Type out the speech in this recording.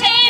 6